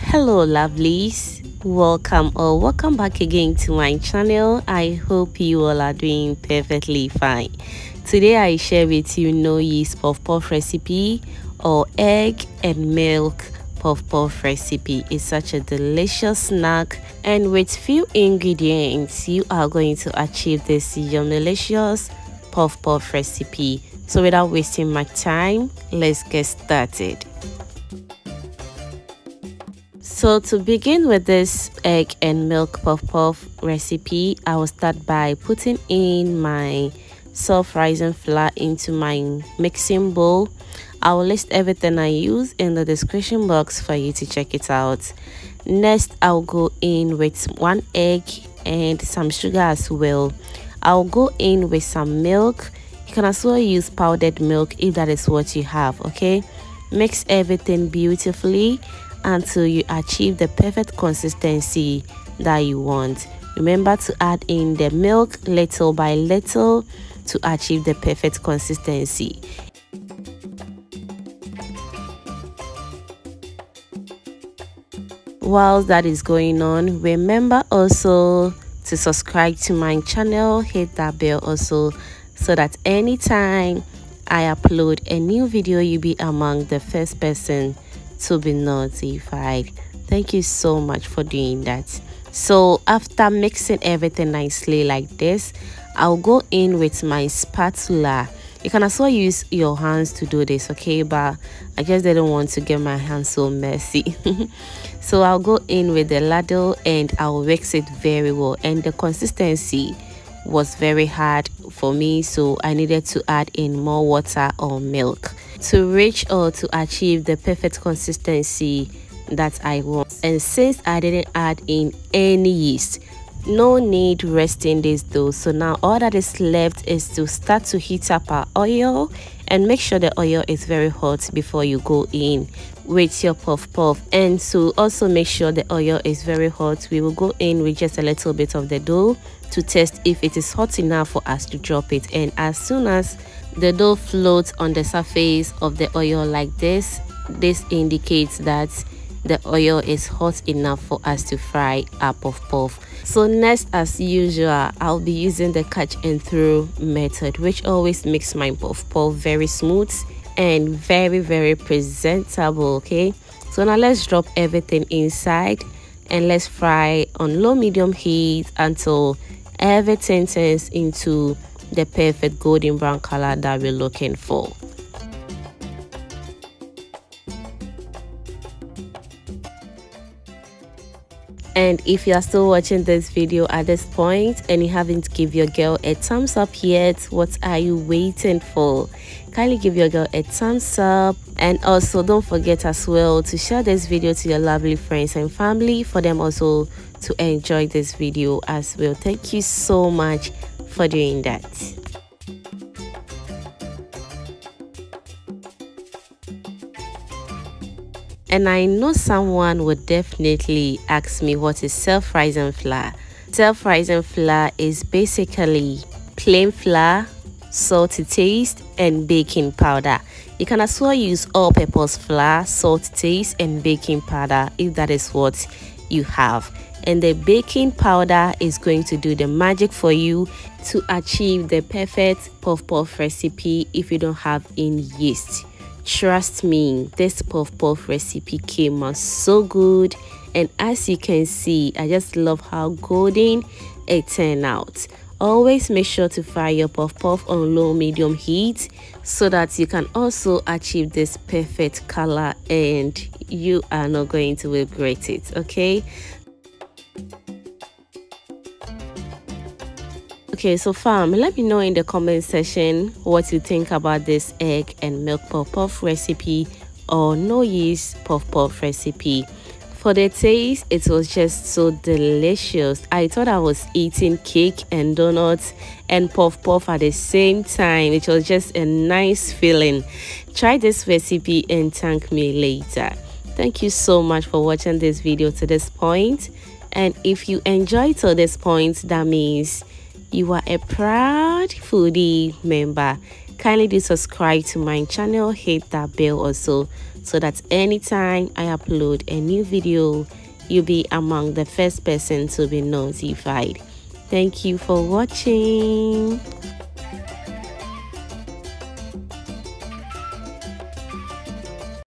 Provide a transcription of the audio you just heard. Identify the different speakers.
Speaker 1: Hello lovelies, welcome back again to my channel. I hope you all are doing perfectly fine. Today I share with you no yeast puff puff recipe or egg and milk puff puff recipe. It's such a delicious snack, and with few ingredients you are going to achieve this delicious puff puff recipe. So without wasting my time, let's get started. So to begin with this egg and milk puff puff recipe, I will start by putting in my self-rising flour into my mixing bowl. I will list everything I use in the description box for you to check it out. Next, I'll go in with 1 egg and some sugar as well. I'll go in with some milk. You can also use powdered milk if that is what you have. Okay, mix everything beautifully until you achieve the perfect consistency that you want. Remember to add in the milk little by little to achieve the perfect consistency. Whilst that is going on, remember also to subscribe to my channel, hit that bell also, so that anytime I upload a new video, you'll be among the first person to be notified. Thank you so much for doing that. So after mixing everything nicely like this, I'll go in with my spatula. You can also use your hands to do this, okay, but I just didn't want to get my hands so messy. So I'll go in with the ladle and I'll mix it very well, and the consistency was very hard for me, so I needed to add in more water or milk to reach or to achieve the perfect consistency that I want. And since I didn't add in any yeast, no need resting this dough. So now all that is left is to start to heat up our oil, and make sure the oil is very hot before you go in with your puff puff. And to also make sure the oil is very hot, we will go in with just a little bit of the dough to test if it is hot enough for us to drop it. And as soon as the dough floats on the surface of the oil like this indicates that the oil is hot enough for us to fry our puff puff. So next, as usual, I'll be using the catch and throw method, which always makes my puff puff very smooth and very presentable. Okay, so now let's drop everything inside and let's fry on low medium heat until everything turns into the perfect golden brown color that we're looking for. And if you are still watching this video at this point and you haven't give your girl a thumbs up yet, what are you waiting for? Kindly give your girl a thumbs up, and also don't forget as well to share this video to your lovely friends and family for them also to enjoy this video as well. Thank you so much for doing that. And I know someone would definitely ask me, what is self-rising flour? Self-rising flour is basically plain flour, salt to taste, and baking powder. You can as well use all-purpose flour, salt to taste, and baking powder if that is what you have. And the baking powder is going to do the magic for you to achieve the perfect puff puff recipe if you don't have any yeast. Trust me, this puff puff recipe came out so good, and as you can see, I just love how golden it turned out. Always make sure to fry your puff puff on low medium heat so that you can also achieve this perfect color and you are not going to regret it. Okay, so fam, let me know in the comment section what you think about this egg and milk puff puff recipe or no yeast puff puff recipe. For the taste, it was just so delicious. I thought I was eating cake and donuts and puff puff at the same time. It was just a nice feeling. Try this recipe and thank me later. Thank you so much for watching this video to this point, and if you enjoyed to this point, that means you are a proud foodie member. Kindly do subscribe to my channel, hit that bell also so that anytime I upload a new video, you'll be among the first person to be notified. Thank you for watching.